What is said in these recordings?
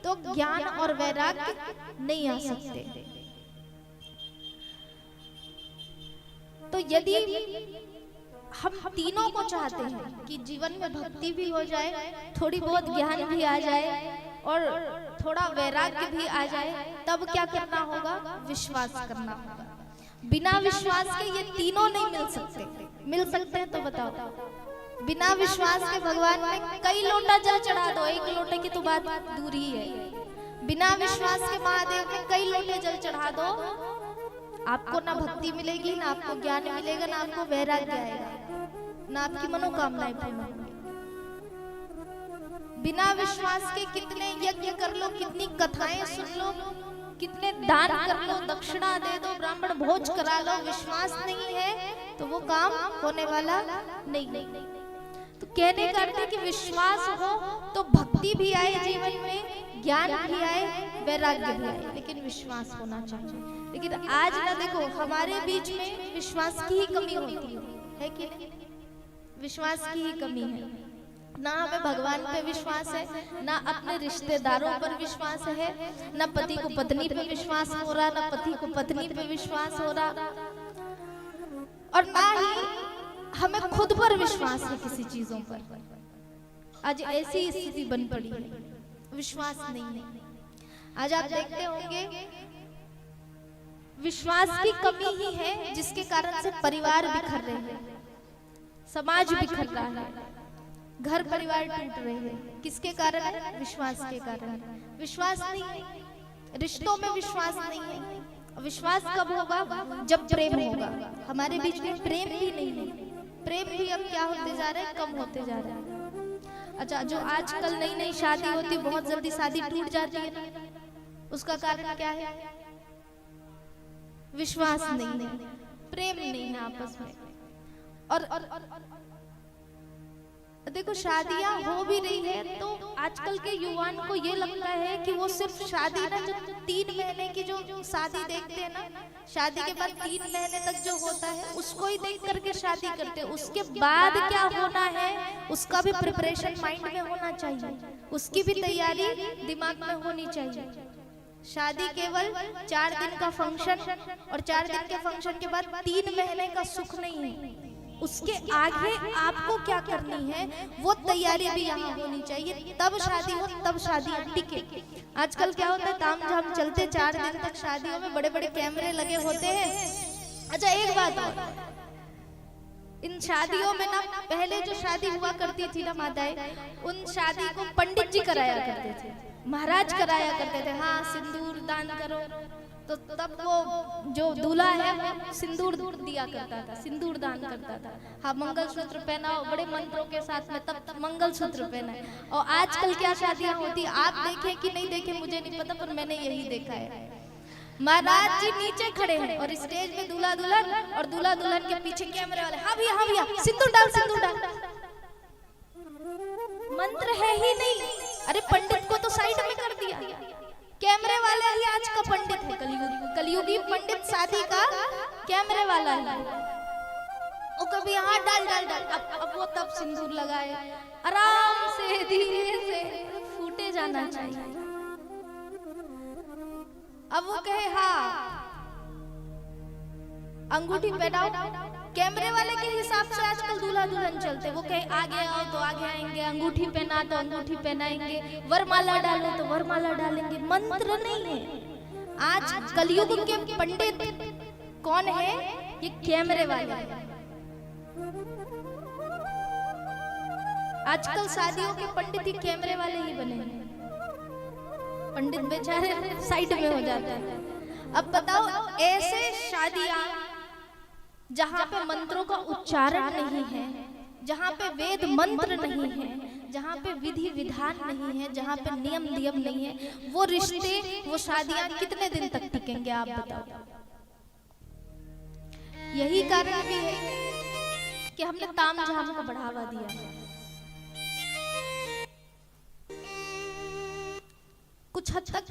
तो ज्ञान और वैराग्य नहीं आ सकते। तो यदि हम तीनों को चाहते हैं कि जीवन में भक्ति भी हो जाए, थोड़ी बहुत ज्ञान भी आ जाए और थोड़ा वैराग्य भी आ जाए, तब क्या करना होगा? विश्वास करना होगा। बिना विश्वास के ये तीनों नहीं मिल सकते। मिल सकते हैं तो बताओ। बिना विश्वास के भगवान में कई लोटा जल चढ़ा दो, एक लोटे की तो बात दूरी है। बिना विश्वास के महादेव में कई लोटे जल चढ़ा दो, आपको ना भक्ति मिलेगी, ना आपको ज्ञान मिलेगा, ना आपको वैराग्य आएगा, ना आपकी मनोकामनाएं पूर्ण होंगी। बिना विश्वास के कितने यज्ञ कर लो, कितनी कथाएं सुन लो, कितने दान कर लो, दक्षिणा दे दो, ब्राह्मण भोज करा लो, विश्वास नहीं है तो वो काम होने वाला नहीं। तो कहने का अर्थ है कि विश्वास हो तो भक्ति भी आए जीवन में, ज्ञान भी आए, वैराग्य भी आए, लेकिन विश्वास होना चाहिए। लेकिन आज ना देखो, हमारे बीच में विश्वास की ही कमी होती है कि नहीं? विश्वास की ही कमी है। ना हमें भगवान पे विश्वास है, ना अपने रिश्तेदारों पर विश्वास है, ना पति को पत्नी पे विश्वास हो रहा, ना पति को पत्नी पे विश्वास हो रहा, और ना ही हमें खुद पर विश्वास है किसी चीजों पर। आज ऐसी स्थिति बन पड़ी है, विश्वास नहीं है। आज आप देखते होंगे विश्वास की कमी ही है जिसके कारण से परिवार बिखर रहे हैं, समाज बिखर रहा है, घर परिवार टूट रहे हैं। किसके कारण? विश्वास के कारण। विश्वास नहीं है, रिश्तों में विश्वास नहीं है। विश्वास कब होगा? जब प्रेम होगा। हमारे बीच में प्रेम भी नहीं है। प्रेम भी अब क्या होते जा रहे हैं? कम होते जा रहे हैं। अच्छा, जो आजकल नई नई शादी होती है, बहुत जल्दी शादी टूट जाती है, उसका कारण क्या है? विश्वास नहीं है, प्रेम नहीं है आपस में। और देखो, शादियां हो भी रही है तो आजकल के युवाओं को ये लगता है कि वो सिर्फ शादी ना, जो 3 महीने की जो शादी देखते हैं ना, शादी के बाद 3 महीने तक जो होता है उसको ही देख करके शादी करते हैं। उसके बाद क्या होना है उसका भी प्रिपरेशन माइंड में होना चाहिए, उसकी भी तैयारी दिमाग में होनी चाहिए। शादी केवल 4 दिन का फंक्शन, और 4 दिन के फंक्शन के बाद 3 महीने का सुख नहीं है। उसके आगे आपको क्या करनी है वो तैयारी भी यहाँ होनी चाहिए, तब शादी हो, तब शादी टिके। आजकल क्या होता है, तामझाम चलते 4 दिन तक शादियों में बड़े बड़े कैमरे लगे होते हैं। अच्छा, एक बात और, इन शादियों में ना पहले जो शादी हुआ करती थी ना माताएं, उन शादी को पंडित जी कराया करते थे, महाराज कराया करते थे। हाँ, सिंदूर दान करो, तो तब वो जो दूल्हा है वो सिंदूर दिया करता था, सिंदूर दान करता था। हाँ, मंगलसूत्र पहनाओ बड़े मंत्रों के साथ में, तब मंगलसूत्र पहना है। और आजकल क्या शादियां होती, आप देखें कि नहीं देखें मुझे नहीं पता, पर मैंने यही देखा है। महाराज जी नीचे खड़े हैं और स्टेज में दूल्हा दुल्हन, और दूल्हा दुल्हन के पीछे कैमरे वाले, हाँ भैया, हाँ भैया, सिंदूर डाल, सिंदूर डाल। मंत्र है ही नहीं। अरे पंडित को तो साइड में कर दिया, कैमरे वाले ही आज का पंडित है। कलयुगी पंडित शादी का कैमरे वाला है। वो कभी यहाँ डाल डाल डाल, अब वो तब सिंदूर लगाए, आराम से धीरे से फूटे जाना चाहिए। अब वो कहे हाँ अंगूठी पहनाओ, कैमरे वाले के हिसाब से आजकल दूल्हा दुल्हन चलते। वो कहे आगे आओ तो आगे आएंगे, अंगूठी पहना तो अंगूठी पहनाएंगे, वरमाला डालो तो वरमाला डालेंगे। मंत्र नहीं है। आज कलयुग के पंडित कौन है? ये कैमरे वाले। आजकल शादियों के पंडित ही कैमरे वाले ही बने हैं। पंडित बेचारे साइड में हो जाते हैं। अब बताओ, ऐसे शादियां जहाँ पे मंत्रों का उच्चारण नहीं है, जहाँ पे वेद मंत्र नहीं है, जहाँ पे विधि विधान नहीं है, जहाँ पे नियम नियम नहीं है, वो रिश्ते, वो शादियां कितने दिन तक टिकेंगे आप बताओ? यही कारण भी है कि हमने तामझाम को बढ़ावा दिया। कुछ हद तक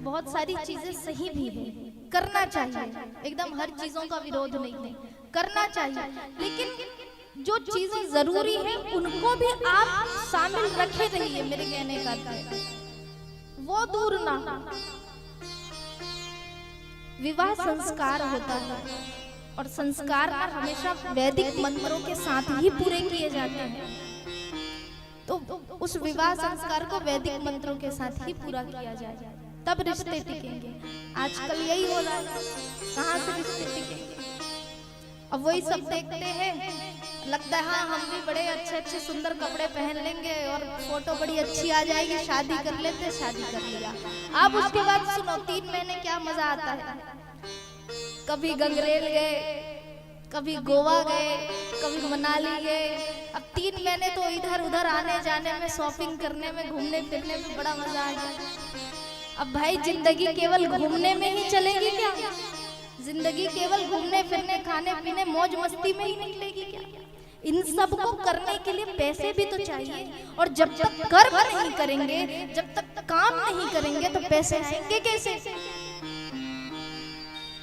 बहुत सारी चीजें सही भी है, करना चाहिए, एकदम हर चीजों का विरोध नहीं है, करना चाहिए, लेकिन जो चीजें जरूरी है उनको भी आप शामिल रखे रहिए। मेरे कहने का वो दूर ना, विवाह संस्कार होता है और संस्कार हमेशा वैदिक मंत्रों के साथ ही पूरे किए जाते हैं। तो उस विवाह संस्कार को वैदिक मंत्रों के साथ ही पूरा किया जाए, तब रिश्ते टिकेंगे। आजकल यही हो रहा है, कहाँ से रिश्ते टिकेंगे? अब वही सब देखते हैं, लगता है हाँ हम भी बड़े अच्छे अच्छे सुंदर कपड़े पहन लेंगे और फोटो बड़ी अच्छी आ जाएगी, शादी कर लेते, शादी कर लिया। अब उसके बाद सुनो 3 महीने क्या मजा आता है। कभी गंगरेल गए, कभी गोवा गए, कभी मनाली गए। अब 3 महीने तो इधर उधर आने जाने में, शॉपिंग करने में, घूमने फिरने में बड़ा मजा आ गया। अब भाई जिंदगी केवल घूमने में ही चलेगी क्या? जिंदगी केवल घूमने फिरने, खाने पीने, मौज मस्ती में ही निकलेगी क्या? इन सब को करने के लिए पैसे भी तो चाहिए, और जब तक कर्म नहीं करेंगे, जब तक काम नहीं करेंगे तो पैसे आएंगे कैसे?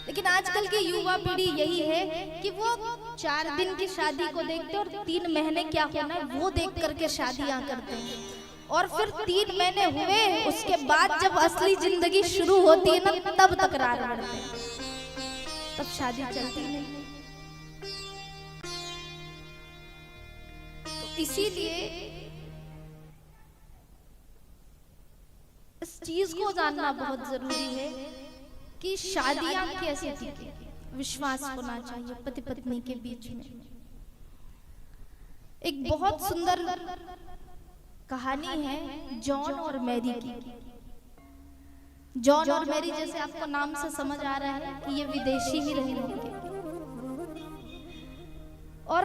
लेकिन आजकल की युवा पीढ़ी यही है कि वो 4 दिन की शादी को देखते और 3 महीने क्या होना है वो देख करके शादियां करते हैं, और फिर 3 महीने हुए उसके बाद जब असली जिंदगी शुरू होती है ना, तब तकरार करते हैं, तब शादी चलती नहीं। तो इसीलिए इस चीज को जानना बहुत जरूरी है कि शादियां कैसे टिके। विश्वास होना चाहिए पति पत्नी के बीच में। एक बहुत सुंदर कहानी है जॉन और मैरी की। जॉन और मैरी, जैसे आपको नाम से समझ आ रहा है कि ये विदेशी ही रहे होंगे, और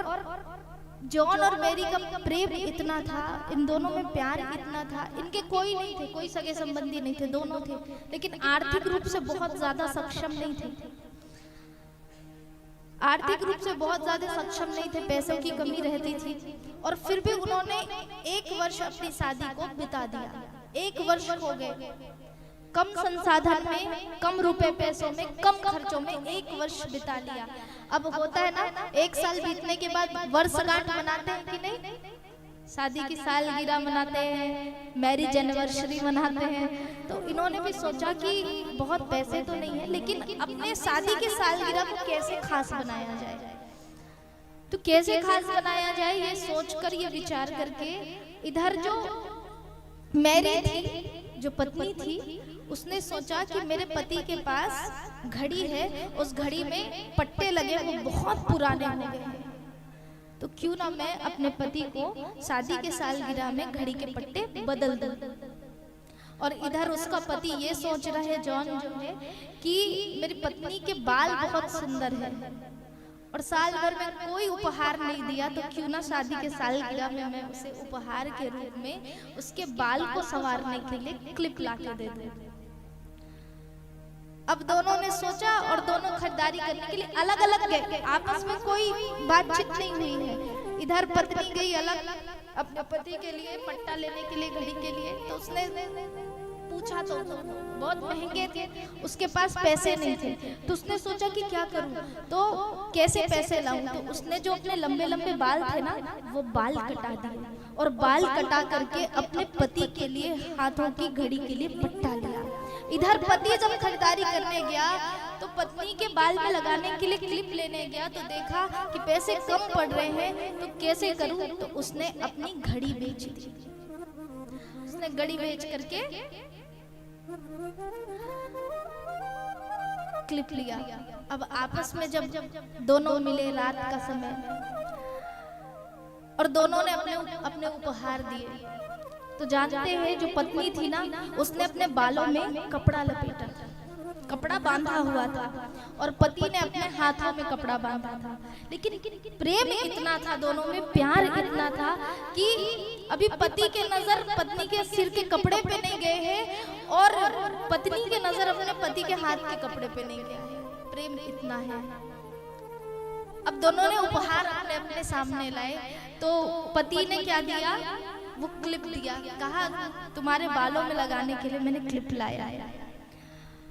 जॉन और मैरी का प्रेम इतना था, इन दोनों में प्यार इतना था, इनके कोई नहीं थे, कोई सगे संबंधी नहीं थे, दोनों थे, लेकिन आर्थिक रूप से बहुत ज्यादा सक्षम नहीं थे। आर्थिक रूप से बहुत ज्यादा सक्षम नहीं थे, पैसों की कमी रहती थी, और फिर भी उन्होंने 1 वर्ष अपनी शादी को बिता दिया। 1 वर्ष हो गए, कम संसाधन में, कम रुपए पैसों में, कम खर्चों में 1 वर्ष बिता लिया। अब होता है ना, 1 साल बीतने के बाद वर्षगांठ मनाते हैं कि नहीं? शादी की सालगिरह मनाते हैं, मैरिज एनिवर्सरी मनाते हैं। तो इन्होंने भी सोचा कि बहुत पैसे तो नहीं है, लेकिन अपने शादी की सालगिरह को कैसे खास बनाया जाए, तो कैसे खास बनाया जाए ये सोचकर, ये विचार करके, इधर जो मैरी थी, जो पत्नी थी, उसने सोचा कि मेरे पति के पास घड़ी है, उस घड़ी में पट्टे लगे, वो बहुत पुराने हो गए हैं, तो क्यों ना मैं अपने पति को शादी के सालगिरह में घड़ी के पट्टे बदल दूं। और इधर उसका पति ये सोच रहा है, जॉन जो है, कि मेरी पत्नी के बाल बहुत सुंदर है और साल भर में कोई उपहार नहीं दिया, तो क्यों ना शादी के सालगिरह में मैं उसे उपहार के रूप में उसके बाल को संवारने के लिए क्लिप ला के दे दूं। अब दोनों ने सोचा और दोनों खरीदारी करने के लिए अलग अलग गए, आपस में कोई बातचीत नहीं हुई है। इधर पत्नी गई अलग अपने पति के लिए पट्टा लेने के लिए, घड़ी के लिए, तो उसने पूछा तो बहुत महंगे थे, उसके पास पैसे नहीं थे, तो उसने सोचा कि क्या करूं, तो कैसे पैसे लाऊं। तो उसने जो अपने लंबे लंबे बाल थे ना, वो बाल कटा दिए और बाल कटा करके अपने पति के लिए हाथों की घड़ी के लिए पट्टा लिया। इधर पति जब खरीदारी करने गया तो पत्नी के बाल में लगाने के लिए क्लिप लेने गया, तो देखा कि पैसे कम पड़ रहे हैं, तो कैसे करूं, तो उसने अपनी घड़ी बेच दी। उसने घड़ी बेच करके क्लिप लिया। अब आपस में जब दोनों मिले रात का समय, और दोनों ने अपने उपहार दिए, तो जानते हैं जो पत्नी थी ना, उसने अपने बालों में कपड़ा लपेटा था, कपड़ा बांधा हुआ था, और पति ने अपने हाथों में कपड़ा बांधा था। लेकिन प्रेम इतना था दोनों में, प्यार इतना था कि अभी पति के नजर पत्नी के सिर के कपड़े पे नहीं गए हैं और पत्नी के नजर अपने पति के हाथ के कपड़े पे नहीं गए हैं। प्रेम इतना है। अब दोनों ने उपहार अपने अपने सामने लाए, तो पति ने क्या दिया, वो क्लिप दिया, कहा तुम्हारे बालों में लगाने के लिए मैंने क्लिप लाया है।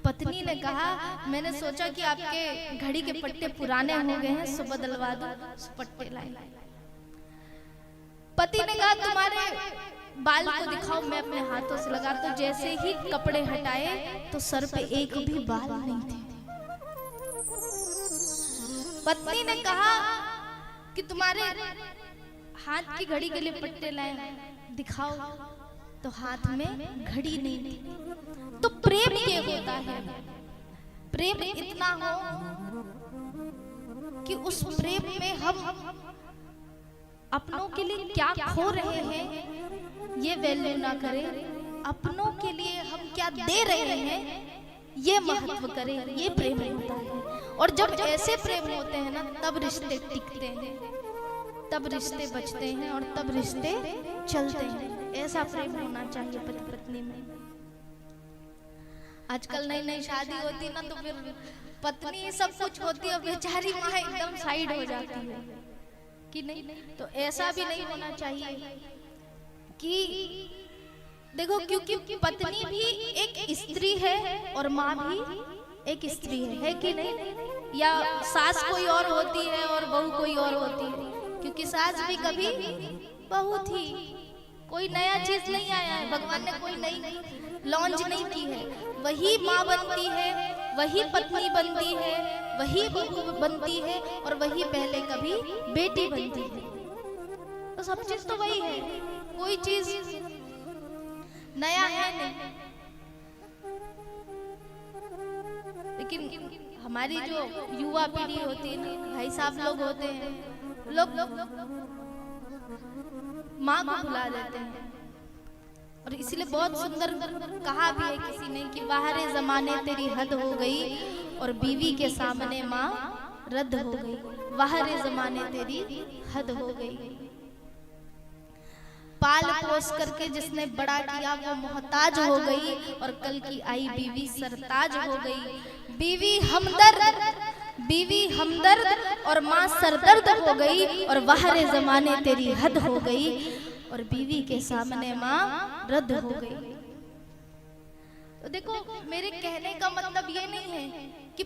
पत्नी ने कहा मैंने सोचा कि आपके घड़ी के पट्टे पुराने हो गए हैं, सो बदलवा दो, पट्टे लाए। पति ने कहा तुम्हारे बाल को दिखाओ, मैं अपने हाथों से लगा, तो जैसे ही कपड़े हटाए तो सर पे एक भी बाल नहीं थे। पत्नी ने कहा कि तुम्हारे हाथ की घड़ी के लिए पट्टे लाए, दिखाओ, तो हाथ में घड़ी नहीं थी। तो प्रेम ये होता है, प्रेम इतना हो कि उस प्रेम में हम अपनों के लिए क्या खो रहे हैं ये वैल्यू ना करें, अपनों के लिए हम क्या दे रहे हैं ये महत्व करें, ये प्रेम होता है। और जब ऐसे प्रेम होते हैं ना, तब रिश्ते टिकते हैं, तब रिश्ते बचते हैं और तब रिश्ते चलते हैं। ऐसा प्रेम होना चाहिए पति पत्नी में। आजकल नई नई शादी होती ना, तो फिर पत्नी सब कुछ होती है, बेचारी माँ एकदम साइड हो जाती है कि नहीं। तो ऐसा भी नहीं होना चाहिए कि देखो, क्योंकि पत्नी भी एक स्त्री है और माँ भी एक स्त्री है कि नहीं? या सास कोई और होती है और बहू कोई और होती है, क्योंकि सास भी कभी बहू थी। कोई नया चीज नहीं आया है, भगवान ने कोई नई लॉन्च नहीं की है। वही माँ बनती है, वही पत्नी बनती है, वही बहू बनती है और वही पहले कभी बेटी बनती है। तो सब चीज तो वही है, कोई चीज नया है नहीं। लेकिन हमारी जो युवा पीढ़ी होती है ना, भाई साहब लोग होते हैं, लोग माँ को भुला देते हैं। और इसलिए बहुत सुंदर कहा भी है किसी ने कि बाहरे जमाने तेरी हद हो गई और बीवी के सामने माँ रद्द हो गई। बाहरे जमाने तेरी हद हो गई। पाल पोस करके जिसने बड़ा किया वो मोहताज हो गई और कल की आई बीवी सरताज हो गई। बीवी हमदर्द और माँ सरदर्द हो गई और बाहरे जमाने तेरी हद हो गई और बीवी के सामने माँ रद्द हो गई। तो देखो, मेरे कहने का मतलब ये नहीं है कि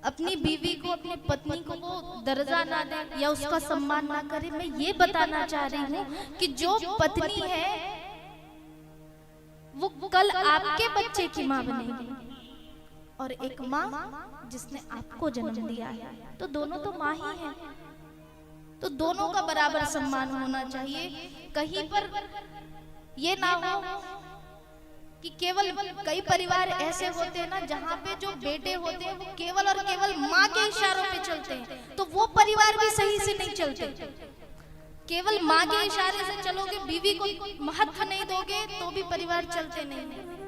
अपनी बीवी को, अपनी पत्नी को वो दर्जा ना दे या उसका सम्मान ना करे। मैं ये बताना चाह रही हूँ कि जो पत्नी है वो कल आपके बच्चे की माँ बनेगी और एक माँ जिसने आपको जन्म दिया है, तो दोनों तो माँ ही है। तो दोनों का बराबर सम्मान होना चाहिए। कहीं पर ये ना हो कि केवल, कई परिवार ऐसे होते हैं ना जहाँ पे जो बेटे होते हैं वो केवल और केवल माँ के इशारों पे चलते हैं, तो वो परिवार भी सही से नहीं चलते। केवल माँ के इशारे से चलोगे, बीवी को महत्व नहीं दोगे तो भी परिवार चलते नहीं।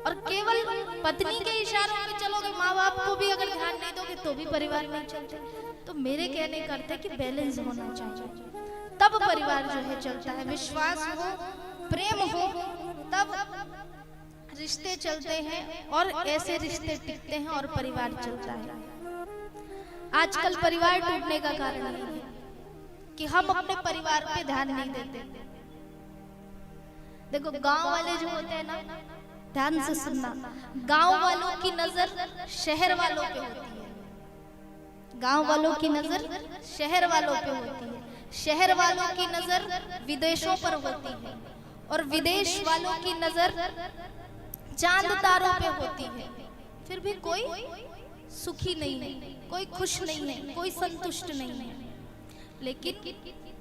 और केवल पत्नी के इशारों पे चलोगे, माँ बाप को भी अगर ध्यान नहीं दोगे तो भी परिवार नहीं चलते। तो मेरे कहने का अर्थ है कि बैलेंस होना चाहिए, तब परिवार जो है चलता है। विश्वास हो, प्रेम हो, तब रिश्ते चलते हैं और ऐसे रिश्ते टिकते हैं और परिवार चलता है। आजकल परिवार टूटने का कारण ये है कि हम अपने परिवार पे ध्यान नहीं देते। देखो, गांव वाले जो होते हैं ना, ध्यान से सुनना, गांव वालों की नजर शहर वालों पे होती है। गांव वालों की नजर शहर वालों पे होती है, शहर वालों की नजर विदेशों पर होती है और विदेश वालों की नजर चांद तारों पे होती है। फिर भी कोई सुखी नहीं है, कोई खुश नहीं है, कोई संतुष्ट नहीं है। लेकिन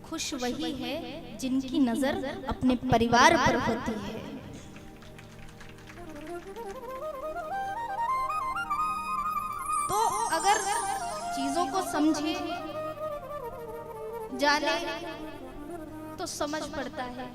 खुश वही है जिनकी नजर अपने परिवार पर होती है। तो अगर चीजों को समझे, जाने, तो समझ पड़ता है